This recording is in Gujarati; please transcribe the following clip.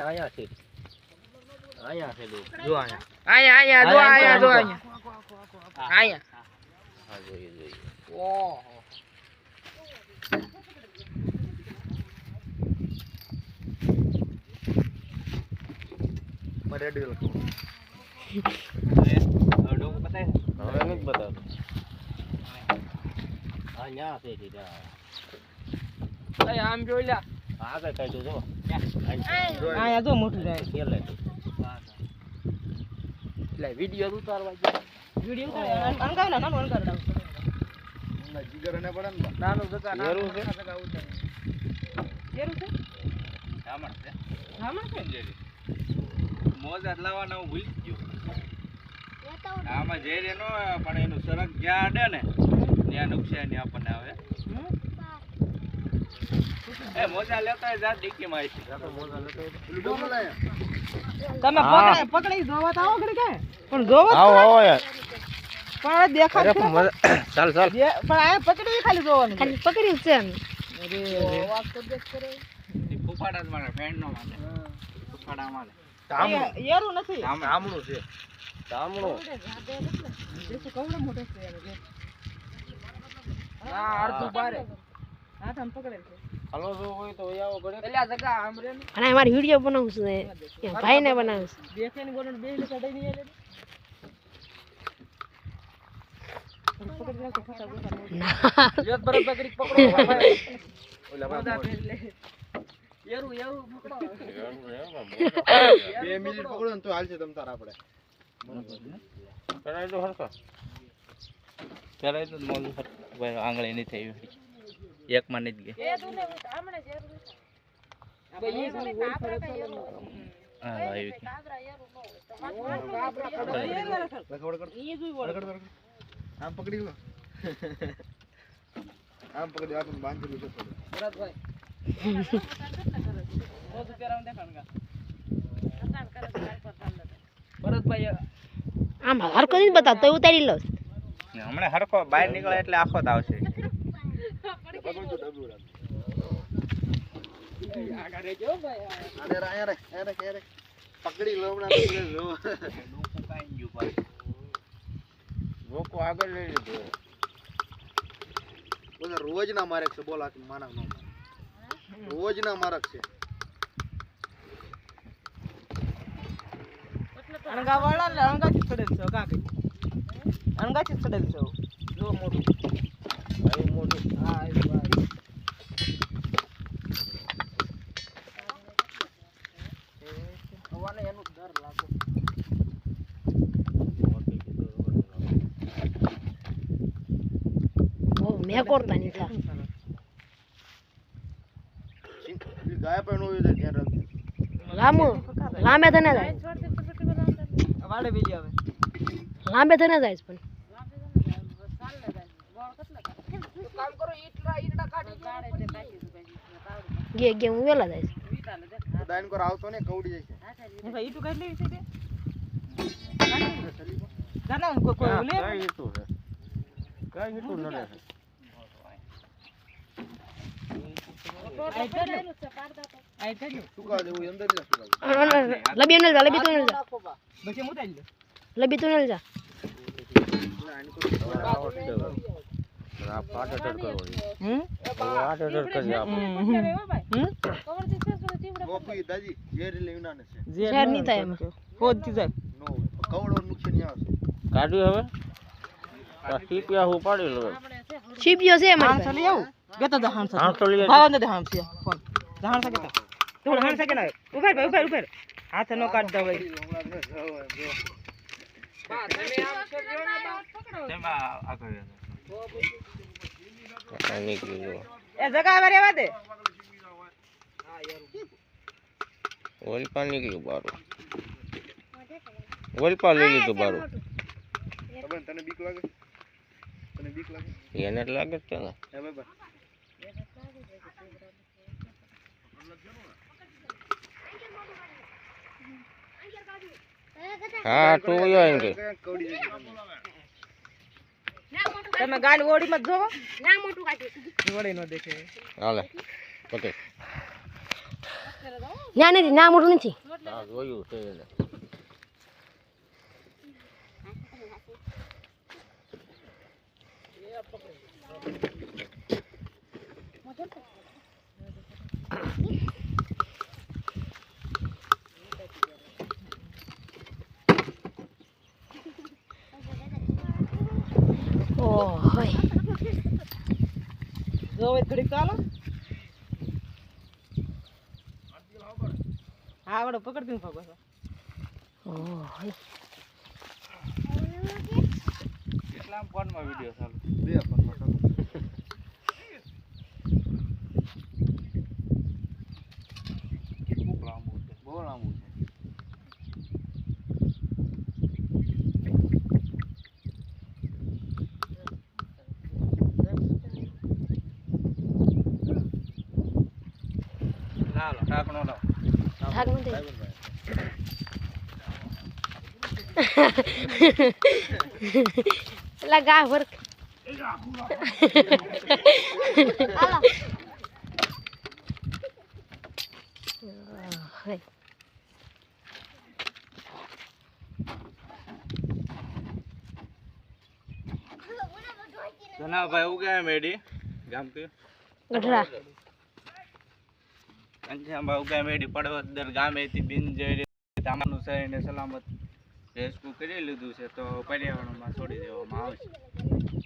આયા છે જો આયા આયા જો આયા જો આયા હા જોઈએ ઓહો મારે રેડી લખો અડો બતાય હવે નથી બતાવતો આયા છે દીધા આમ જોઈ લે આગળ કાઢો જો આયા જો મોટું જાય કેલે લે વિડિયો ઉતારવા જાય વિડિયો ઉતાર અંગાવ ના નાનો અંગાવ ના જીગર ને પડે ને નાનો જકા યેરું છે યેરું છે ધામણ છે ધામણ છે જેરી મોજા લાવવાના હું ભૂલી ગયો આમાં જે રેનો પણ એનું સરક જ્યાં અડે ને ત્યાં નુકસાની આપણને આવે એ મોજા લેતા જા ડીકી માં તમે પકડી જોવા તો આવો ઘડી કે પણ જોવો આવો યાર પણ દેખાય છે ચાલ પણ આ પકડી ખાલી જોવાનું ખાલી પકડી છે એમ અરે વાત તો દેખ કરે ફૂફાડા જ મારે ફ્રેન્ડ નો માને ફૂફાડા માને યેરું નથી ધામણું છે ધામણું દેખો કવડો મોટો છે યાર આ અડધું બારે હા તમ પકડે છે હાલો જો હોય તો આવો ઘરે એલા જગા આમ રે અને મારી વિડિયો બનાવું છું એ ભાઈને બનાવું છું દેખેની ગોરણ બે લે કઢાઈ ની એલે પકડી રાખો ફટા ગોઠા એક બરફ પકડી પકડો ભાઈ ઓલા ભાઈ લે યેરું પકડો 2 મિનિટ પકડો ને તો હાલશે તમ તાર આપણે કરાય તો હરખા કરાય તો મોલ ભાઈ આંગળી નહીં થઈ એક માં નહીં ગઈ એ તું ને આમણે જેરું ભાઈ એ ગોળ ફરક હા લાવી કાબરા યેરું નો હોય આમ પકડી લો આમ પકડી આપને બાંધેલું છે ભરતભાઈ મોજ પેરામ દેખાણગા ભરતભાઈ આમ હરકો નહીં બતાવ તો ઉતારી લો હમણે હરકો બહાર નીકળે એટલે આખો જ આવશે આગળ રેજો ભાઈ અરે પકડી લો હમણાં જો કાઈ ગયું પાછું રોકો આગળ લઈ લીધો બોલા રોજ ના મારે છે બોલા કે માનવ નો રોજ ના મારક છે અણગા વાળા ને અણગાથી ચડેલ છે કાકી અણગાથી ચડેલ છે જો મોટું આયું મોટું હા એ ભાઈ હવાને એનું ડર લાગો મેં કરતા નહીં થા ગાય પણ હોય તો ધ્યાન રાખજો લાંબે થને જાય વાડે બીજી આવે લાંબે થને જાય પણ કામ કરો ઈટડા કાઢી ગે હું વેલા જાય દાઈન કોર આવતો ને કવડી જાય એ ભાઈ ઈટુ કાઢી લેવી છે કે જાના કોઈ લે કાઈ ઈટુ છે કાઈ ઈટુ ન રહે સુકા દેવું અંદર જ સુકા લબી તું જા બચે મુતાઈ લે લબી તું જા આ પાટ અટક કરો પાટ અટક કરી આપ ગોપી દાદી ઝેર લેવના ને છે ઝેર નહીં થાય એમાં હોદ થી જાય નો કવડો નુકસાન આવશે કાઢ્યું હવે આ ટીપિયા હું પાડી લો છીપ્યો છે મારી હાંસ લઈ આવું ગેતા જા હાંસ હાંસ લઈ આવ ભાવ ને હાંસ ફોન હાંસ ગેતા તું હાંસ કે ના ઉભર હાથ નો કાઢ દો ભાઈ બા તમે આમ સરજો ને બા પકડો તેમાં આગળ નીકળી ગયો એ જગા આવે રેવા દે હા યાર ઓલપા નીકળ્યું બારું ઓલપા લઈ લીધું બારું તને બીક લાગે એને જ લાગે છે ને હે બાબા હા તો યો કે તમે ગાલ ઓડી મત જોવો ના મોટું કાઢી ઓડી નો દેખે હાલે ઓકે ના નથી ના મોટું નથી હા જોયું છે એને ઓહ હોય જો હવે ઘડીક ચાલો હા વડો પકડ દઉં ફગો ઓહ હોય કેટલા ફોનમાં વિડિયો ચાલુ બે ફોનમાં ચાલો કેટલું લાંબુ છે બહુ લાંબુ છે ચાલો ઢાંકણો લાવો થાક નથી એલા ગા વર્ક હોય જનાભાઈ ઉગાય મેડી ગામ કયું ગઢડા કંઠિયામાં ઉગાય મેડી પડવદર ગામેથી બિનજરી તામાનું શહેરને સલામત રેસ્ક્યુ કરી લીધું છે તો પર્યાવરણમાં છોડી દેવામાં આવશે